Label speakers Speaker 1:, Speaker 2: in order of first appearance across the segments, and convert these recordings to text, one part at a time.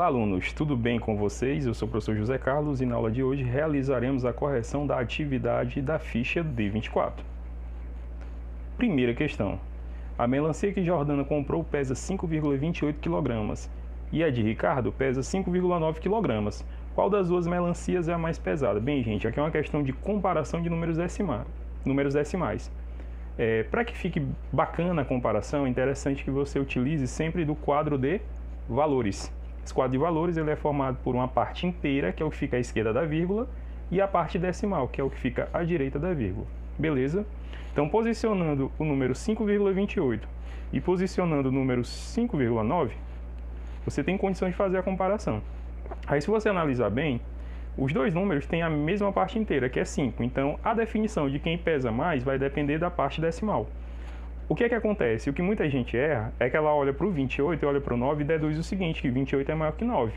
Speaker 1: Olá, alunos, tudo bem com vocês? Eu sou o professor José Carlos e na aula de hoje realizaremos a correção da atividade da ficha D24. Primeira questão. A melancia que Jordana comprou pesa 5,28 kg e a de Ricardo pesa 5,9 kg. Qual das duas melancias é a mais pesada? Bem, gente, aqui é uma questão de comparação de números decimais. Para que fique bacana a comparação, é interessante que você utilize sempre do quadro de valores. Esse quadro de valores ele é formado por uma parte inteira, que é o que fica à esquerda da vírgula, e a parte decimal, que é o que fica à direita da vírgula. Beleza? Então, posicionando o número 5,28 e posicionando o número 5,9, você tem condição de fazer a comparação. Aí, se você analisar bem, os dois números têm a mesma parte inteira, que é 5. Então, a definição de quem pesa mais vai depender da parte decimal. O que é que acontece? O que muita gente erra é que ela olha para o 28 e olha para o 9 e deduz o seguinte, que 28 é maior que 9,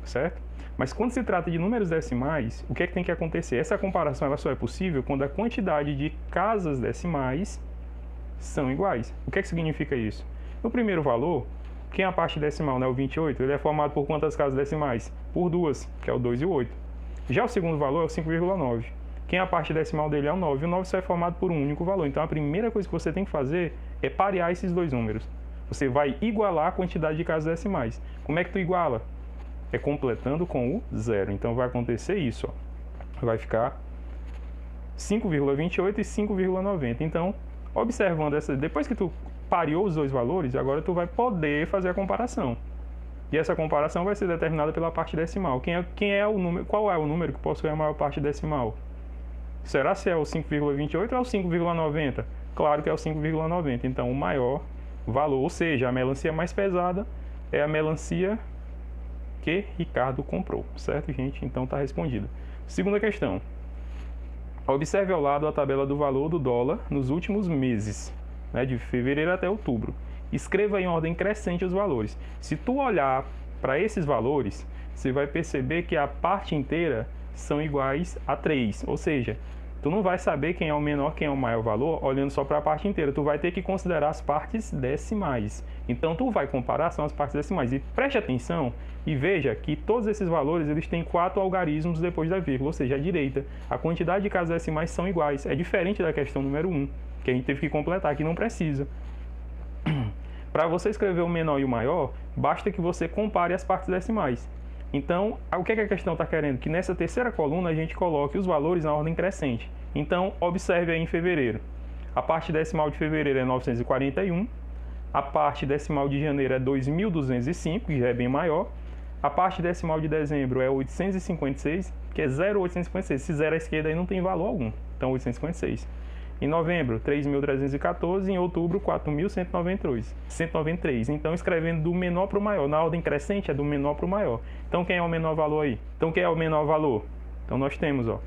Speaker 1: certo? Mas quando se trata de números decimais, o que é que tem que acontecer? Essa comparação ela só é possível quando a quantidade de casas decimais são iguais. O que é que significa isso? No primeiro valor, quem é a parte decimal, né, o 28, ele é formado por quantas casas decimais? Por duas, que é o 2 e o 8. Já o segundo valor é o 5,9. Quem a parte decimal dele é o 9, e o 9 só é formado por um único valor. Então, a primeira coisa que você tem que fazer é parear esses dois números. Você vai igualar a quantidade de casas decimais. Como é que tu iguala? É completando com o zero. Então, vai acontecer isso, ó. Vai ficar 5,28 e 5,90. Então, observando essa, depois que tu pareou os dois valores, agora tu vai poder fazer a comparação. E essa comparação vai ser determinada pela parte decimal. Qual é o número que possui a maior parte decimal? Será se é o 5,28 ou é o 5,90? Claro que é o 5,90. Então, o maior valor, ou seja, a melancia mais pesada é a melancia que Ricardo comprou. Certo, gente? Então, está respondido. Segunda questão. Observe ao lado a tabela do valor do dólar nos últimos meses, né, de fevereiro até outubro. Escreva em ordem crescente os valores. Se tu olhar para esses valores, você vai perceber que a parte inteira são iguais a 3, ou seja, tu não vai saber quem é o menor, quem é o maior valor, olhando só para a parte inteira, tu vai ter que considerar as partes decimais. Então, tu vai comparar são as partes decimais, e preste atenção e veja que todos esses valores, eles têm 4 algarismos depois da vírgula, ou seja, à direita, a quantidade de casas decimais são iguais, é diferente da questão número 1, que a gente teve que completar, que não precisa. Para você escrever o menor e o maior, basta que você compare as partes decimais. Então, o que a questão está querendo? Que nessa terceira coluna a gente coloque os valores na ordem crescente. Então, observe aí em fevereiro. A parte decimal de fevereiro é 941. A parte decimal de janeiro é 2.205, que já é bem maior. A parte decimal de dezembro é 856, que é 0,856. Se zero à esquerda aí não tem valor algum. Então, 856. Em novembro, 3.314. Em outubro, 4.193. Então, escrevendo do menor para o maior. Na ordem crescente, é do menor para o maior. Então, quem é o menor valor aí? Então, quem é o menor valor? Então, nós temos, ó,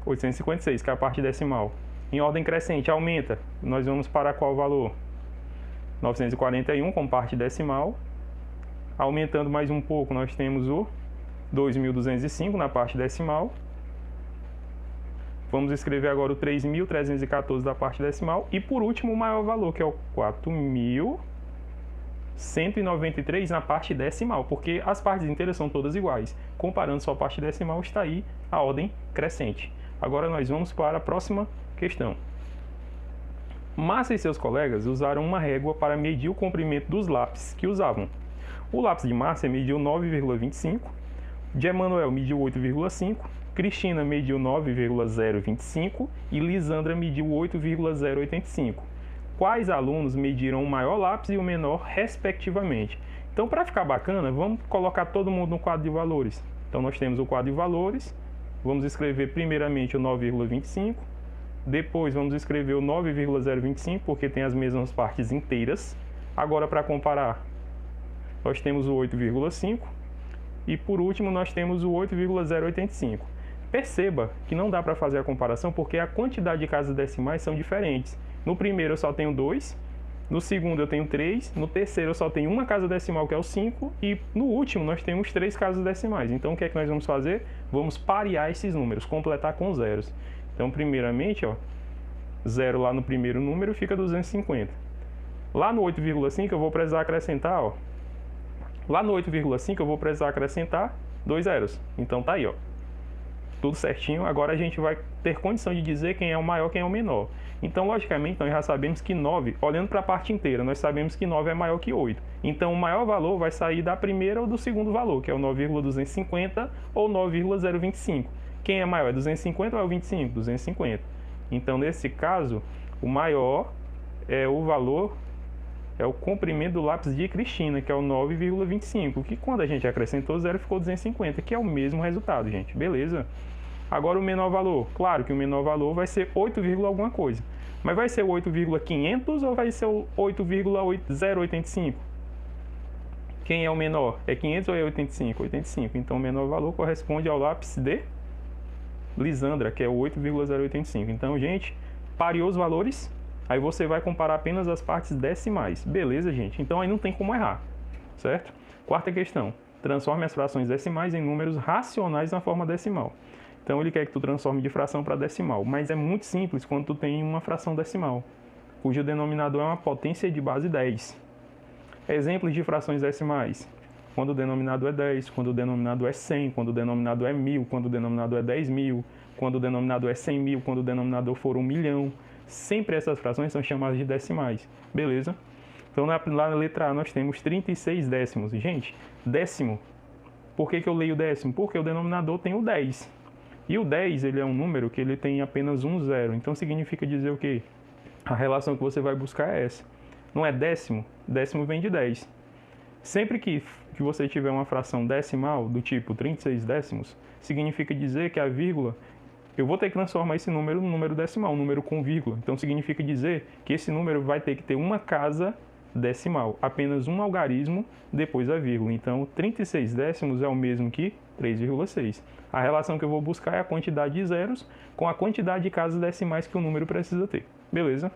Speaker 1: 856, que é a parte decimal. Em ordem crescente, aumenta. Nós vamos para qual valor? 941, com parte decimal. Aumentando mais um pouco, nós temos o 2.205 na parte decimal. Vamos escrever agora o 3.314 da parte decimal. E por último, o maior valor, que é o 4.193 na parte decimal. Porque as partes inteiras são todas iguais. Comparando só a parte decimal, está aí a ordem crescente. Agora nós vamos para a próxima questão. Massa e seus colegas usaram uma régua para medir o comprimento dos lápis que usavam. O lápis de Márcia mediu 9,25. De Emanuel mediu 8,5. Cristina mediu 9,025 e Lisandra mediu 8,085. Quais alunos mediram o maior lápis e o menor, respectivamente? Então, para ficar bacana, vamos colocar todo mundo no quadro de valores. Então, nós temos o quadro de valores. Vamos escrever primeiramente o 9,25. Depois, vamos escrever o 9,025, porque tem as mesmas partes inteiras. Agora, para comparar, nós temos o 8,5. E, por último, nós temos o 8,085. Perceba que não dá para fazer a comparação porque a quantidade de casas decimais são diferentes. No primeiro eu só tenho 2, no segundo eu tenho 3, no terceiro eu só tenho uma casa decimal que é o 5 e no último nós temos 3 casas decimais. Então o que é que nós vamos fazer? Vamos parear esses números, completar com zeros. Então primeiramente, ó, 0 lá no primeiro número fica 250. Lá no 8,5 eu vou precisar acrescentar, ó, Lá no 8,5 eu vou precisar acrescentar 2 zeros. Então tá aí, ó. Tudo certinho. Agora a gente vai ter condição de dizer quem é o maior, quem é o menor. Então, logicamente, nós já sabemos que 9, olhando para a parte inteira, nós sabemos que 9 é maior que 8. Então, o maior valor vai sair da primeira ou do segundo valor, que é o 9,250 ou 9,025. Quem é maior? É 250 ou é o 25? 250. Então, nesse caso, o maior é o valor, é o comprimento do lápis de Cristina, que é o 9,25, que quando a gente acrescentou 0 ficou 250, que é o mesmo resultado, gente. Beleza? Agora o menor valor. Claro que o menor valor vai ser 8, alguma coisa. Mas vai ser o 8,500 ou vai ser o 8,085? Quem é o menor? É 500 ou é 85? 85. Então o menor valor corresponde ao lápis de Lisandra, que é o 8,085. Então, gente, pareou os valores. Aí você vai comparar apenas as partes decimais. Beleza, gente? Então aí não tem como errar, certo? Quarta questão. Transforme as frações decimais em números racionais na forma decimal. Então ele quer que tu transforme de fração para decimal. Mas é muito simples quando tu tem uma fração decimal, cujo denominador é uma potência de base 10. Exemplos de frações decimais. Quando o denominador é 10, quando o denominador é 100, quando o denominador é 1000, quando o denominador é 10.000, quando o denominador é 100.000, quando o denominador for 1 milhão. Sempre essas frações são chamadas de decimais, beleza? Então, lá na letra A, nós temos 36 décimos. Gente, décimo, por que eu leio décimo? Porque o denominador tem o 10. E o 10, ele é um número que ele tem apenas um zero. Então, significa dizer o quê? A relação que você vai buscar é essa. Não é décimo? Décimo vem de 10. Sempre que você tiver uma fração decimal, do tipo 36 décimos, significa dizer que a vírgula, eu vou ter que transformar esse número num número decimal, um número com vírgula. Então, significa dizer que esse número vai ter que ter uma casa decimal, apenas um algarismo depois da vírgula. Então, 36 décimos é o mesmo que 3,6. A relação que eu vou buscar é a quantidade de zeros com a quantidade de casas decimais que o número precisa ter. Beleza?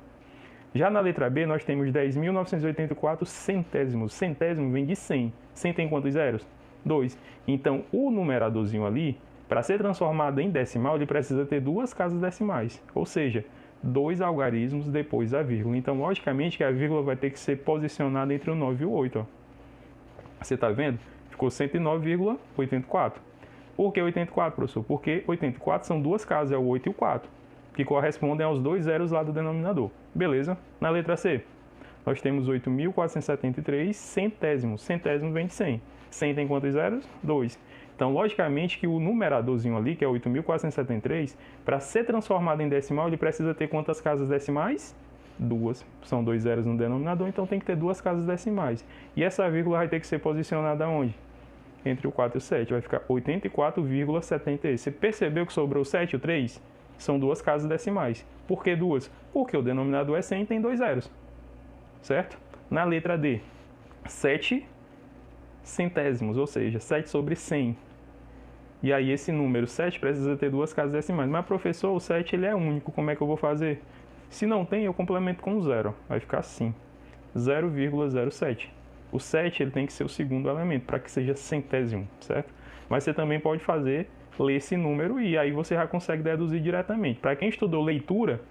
Speaker 1: Já na letra B, nós temos 10.984 centésimos. Centésimo vem de 100. 100 tem quantos zeros? 2. Então, o numeradorzinho ali, para ser transformado em decimal, ele precisa ter duas casas decimais. Ou seja, 2 algarismos depois da vírgula. Então, logicamente, que a vírgula vai ter que ser posicionada entre o 9 e o 8. Ó. Você está vendo? Ficou 109,84. Por que 84, professor? Porque 84 são duas casas, é o 8 e o 4, que correspondem aos dois zeros lá do denominador. Beleza? Na letra C, nós temos 8.473 centésimos. Centésimo vem de 100. 100 tem quantos zeros? 2. Então, logicamente que o numeradorzinho ali, que é 8.473, para ser transformado em decimal, ele precisa ter quantas casas decimais? 2. São 2 zeros no denominador, então tem que ter duas casas decimais. E essa vírgula vai ter que ser posicionada onde? Entre o 4 e o 7. Vai ficar 84,78. Você percebeu que sobrou o 7 e o 3? São duas casas decimais. Por que duas? Porque o denominador é 100 e tem dois zeros. Certo? Na letra D, 7 centésimos, ou seja, 7 sobre 100. E aí esse número 7 precisa ter duas casas decimais. Mas, professor, o 7 ele é único. Como é que eu vou fazer? Se não tem, eu complemento com 0. Vai ficar assim. 0,07. O 7 ele tem que ser o segundo elemento para que seja centésimo, certo? Mas você também pode fazer, ler esse número e aí você já consegue deduzir diretamente. Para quem estudou leitura,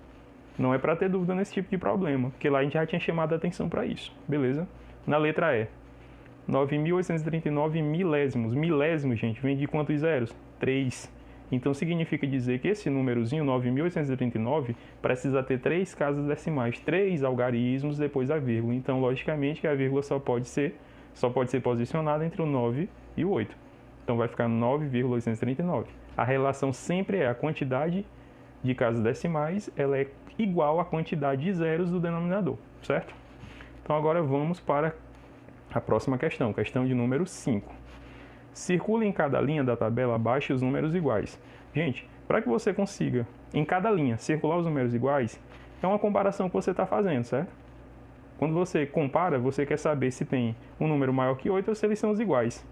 Speaker 1: não é para ter dúvida nesse tipo de problema, porque lá a gente já tinha chamado a atenção para isso, beleza? Na letra E, 9.839 milésimos. Milésimo, gente, vem de quantos zeros? 3. Então significa dizer que esse númerozinho, 9.839, precisa ter 3 casas decimais, 3 algarismos depois da vírgula. Então, logicamente, que a vírgula só pode ser posicionada entre o 9 e o 8. Então vai ficar 9,839. A relação sempre é a quantidade de casas decimais, ela é igual à quantidade de zeros do denominador, certo? Então agora vamos para a próxima questão, questão de número 5. Circule em cada linha da tabela abaixo os números iguais. Gente, para que você consiga, em cada linha, circular os números iguais, é uma comparação que você está fazendo, certo? Quando você compara, você quer saber se tem um número maior que 8 ou se eles são os iguais.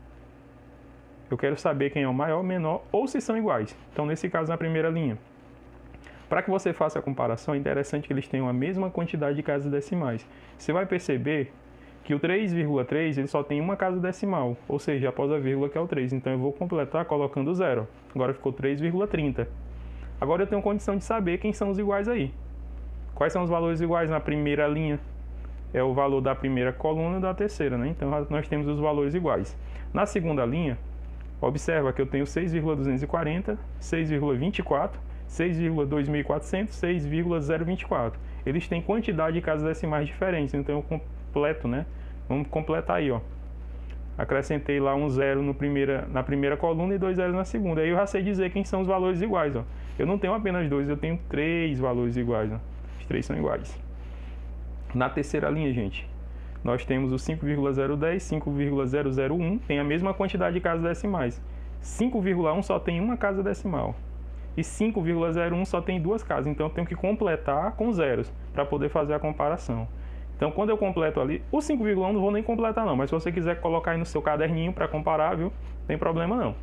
Speaker 1: Eu quero saber quem é o maior, menor ou se são iguais. Então, nesse caso, na primeira linha. Para que você faça a comparação, é interessante que eles tenham a mesma quantidade de casas decimais. Você vai perceber que o 3,3 ele só tem uma casa decimal, ou seja, após a vírgula que é o 3. Então eu vou completar colocando 0. Agora ficou 3,30. Agora eu tenho condição de saber quem são os iguais aí. Quais são os valores iguais na primeira linha? é o valor da primeira coluna e da terceira, né? Então nós temos os valores iguais. Na segunda linha, observa que eu tenho 6,240, 6,24, 6,2400, 6,024. Eles têm quantidade de casas decimais diferentes, então eu completo, né? Vamos completar aí, ó. Acrescentei lá um zero na primeira coluna e 2 zeros na segunda. Aí eu já sei dizer quem são os valores iguais, ó. Eu não tenho apenas 2, eu tenho 3 valores iguais, ó. Os 3 são iguais. Na terceira linha, gente, nós temos o 5,010, 5,001, tem a mesma quantidade de casas decimais. 5,1 só tem uma casa decimal. E 5,01 só tem 2 casas. Então eu tenho que completar com zeros para poder fazer a comparação. Então quando eu completo ali, o 5,1 não vou nem completar não, mas se você quiser colocar aí no seu caderninho para comparar, viu? Não tem problema não.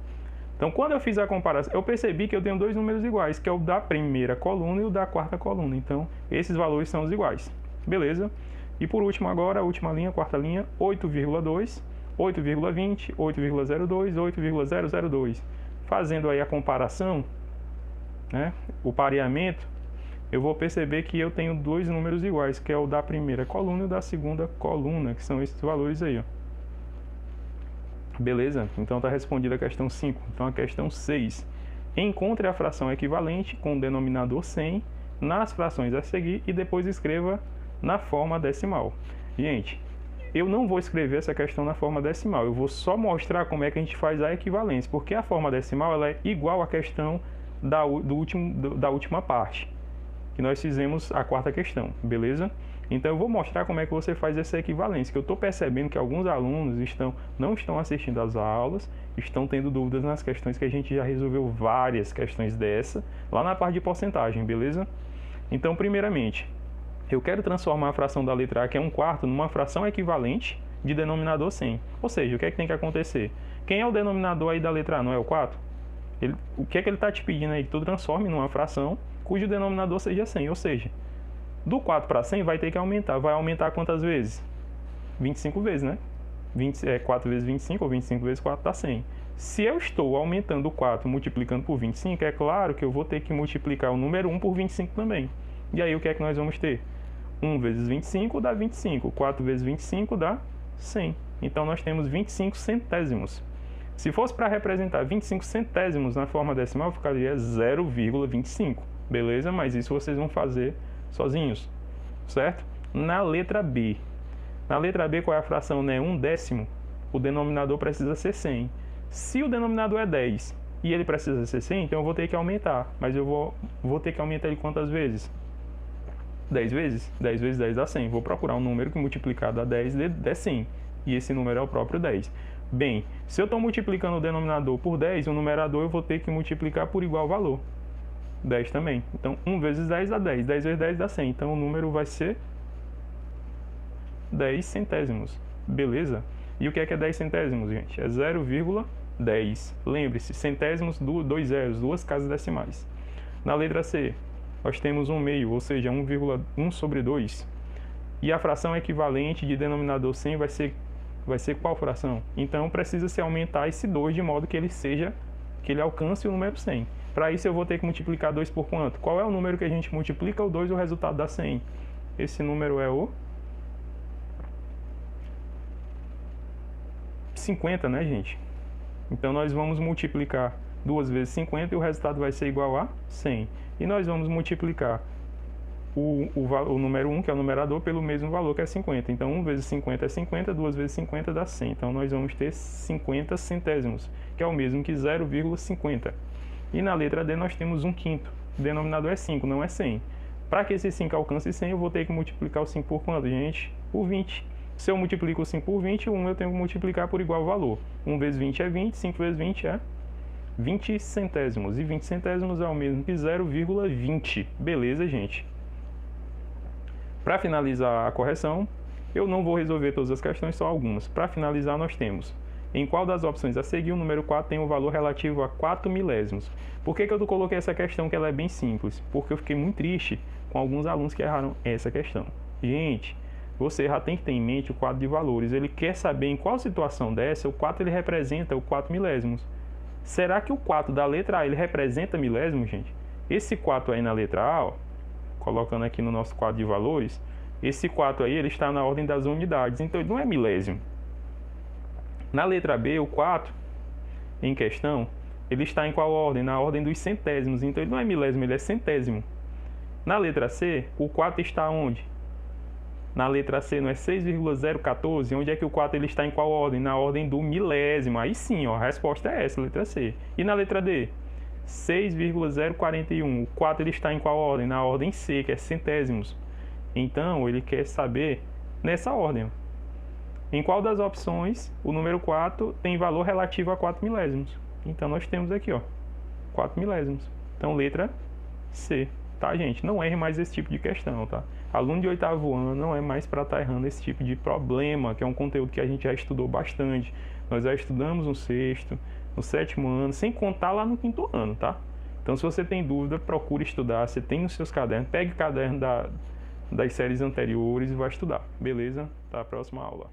Speaker 1: Então quando eu fiz a comparação, eu percebi que eu tenho 2 números iguais, que é o da primeira coluna e o da quarta coluna. Então esses valores são os iguais. Beleza? E por último agora, a última linha, quarta linha, 8,2, 8,20, 8,02, 8,002. Fazendo aí a comparação, né, o pareamento, eu vou perceber que eu tenho 2 números iguais, que é o da primeira coluna e o da segunda coluna, que são esses valores aí, ó. Beleza? Então está respondida a questão 5. Então a questão 6. Encontre a fração equivalente com o denominador 100 nas frações a seguir e depois escreva na forma decimal. Gente, eu não vou escrever essa questão na forma decimal, eu vou só mostrar como é que a gente faz a equivalência, porque a forma decimal ela é igual à questão da última parte, que nós fizemos a quarta questão, beleza? Então eu vou mostrar como é que você faz essa equivalência, que eu estou percebendo que alguns alunos não estão assistindo às aulas, estão tendo dúvidas nas questões que a gente já resolveu várias questões dessa, lá na parte de porcentagem, beleza? Então, primeiramente, eu quero transformar a fração da letra A, que é 1/4, numa fração equivalente de denominador 100. Ou seja, o que é que tem que acontecer? Quem é o denominador aí da letra A? Não é o 4? O que é que ele está te pedindo aí? Que tu transforme numa fração cujo denominador seja 100. Ou seja, do 4 para 100 vai ter que aumentar. Vai aumentar quantas vezes? 25 vezes, né? 4 vezes 25 ou 25 vezes 4 dá 100. Se eu estou aumentando o 4 multiplicando por 25, é claro que eu vou ter que multiplicar o número 1 por 25 também. E aí o que é que nós vamos ter? 1 vezes 25 dá 25, 4 vezes 25 dá 100. Então nós temos 25 centésimos. Se fosse para representar 25 centésimos na forma decimal, ficaria 0,25. Beleza? Mas isso vocês vão fazer sozinhos, certo? Na letra B. Na letra B, qual é a fração, né? 1/10. O denominador precisa ser 100. Se o denominador é 10 e ele precisa ser 100, então eu vou ter que aumentar. Mas eu vou ter que aumentar ele quantas vezes? 10 vezes? 10 vezes 10 dá 100. Vou procurar um número que multiplicado a 10 dê 100. E esse número é o próprio 10. Bem, se eu estou multiplicando o denominador por 10, o numerador eu vou ter que multiplicar por igual valor. 10 também. Então, 1 vezes 10 dá 10. 10 vezes 10 dá 100. Então, o número vai ser 10 centésimos. Beleza? E o que é 10 centésimos, gente? É 0,10. Lembre-se, centésimos, 2 zeros, 2 casas decimais. Na letra C, nós temos 1/2, ou seja, 1,1 sobre 2. E a fração equivalente de denominador 100 vai ser qual fração? Então, precisa-se aumentar esse 2 de modo que ele alcance o número 100. Para isso, eu vou ter que multiplicar 2 por quanto? Qual é o número que a gente multiplica o 2 e o resultado dá 100? Esse número é o 50, né, gente? Então, nós vamos multiplicar 2 vezes 50 e o resultado vai ser igual a 100. E nós vamos multiplicar o número 1, que é o numerador, pelo mesmo valor, que é 50. Então, 1 vezes 50 é 50, 2 vezes 50 dá 100. Então, nós vamos ter 50 centésimos, que é o mesmo que 0,50. E na letra D, nós temos 1/5. O denominador é 5, não é 100. Para que esse 5 alcance 100, eu vou ter que multiplicar o 5 por quanto, gente? Por 20. Se eu multiplico o 5 por 20, o 1 eu tenho que multiplicar por igual valor. 1 vezes 20 é 20, 5 vezes 20 é 20 centésimos. E 20 centésimos é o mesmo que 0,20. Beleza, gente? Para finalizar a correção, eu não vou resolver todas as questões, só algumas. Para finalizar, nós temos: em qual das opções a seguir o número 4 tem um valor relativo a 4 milésimos? Por que eu coloquei essa questão, que ela é bem simples? Porque eu fiquei muito triste com alguns alunos que erraram essa questão. Gente, você já tem que ter em mente o quadro de valores. Ele quer saber em qual situação dessa o 4 ele representa o 4 milésimos. Será que o 4 da letra A ele representa milésimos, gente? Esse 4 aí na letra A, ó, colocando aqui no nosso quadro de valores, Esse 4 aí, ele está na ordem das unidades, então ele não é milésimo. Na letra B, o 4 em questão, ele está em qual ordem? Na ordem dos centésimos, então ele não é milésimo, ele é centésimo. Na letra C, o 4 está onde? Na letra C não é 6,014, onde é que o 4 ele está em qual ordem? Na ordem do milésimo. Aí sim, ó, a resposta é essa, letra C. E na letra D? 6,041. O 4 ele está em qual ordem? Na ordem C, que é centésimos. Então, ele quer saber nessa ordem. Em qual das opções o número 4 tem valor relativo a 4 milésimos? Então, nós temos aqui, ó, 4 milésimos. Então, letra C. Tá, gente? Não erre mais esse tipo de questão, tá? Aluno de 8º ano não é mais para estar errando esse tipo de problema, que é um conteúdo que a gente já estudou bastante. Nós já estudamos no 6º, no 7º ano, sem contar lá no 5º ano, tá? Então, se você tem dúvida, procure estudar. Você tem nos seus cadernos, pegue o caderno das séries anteriores e vai estudar, beleza? Até a próxima aula.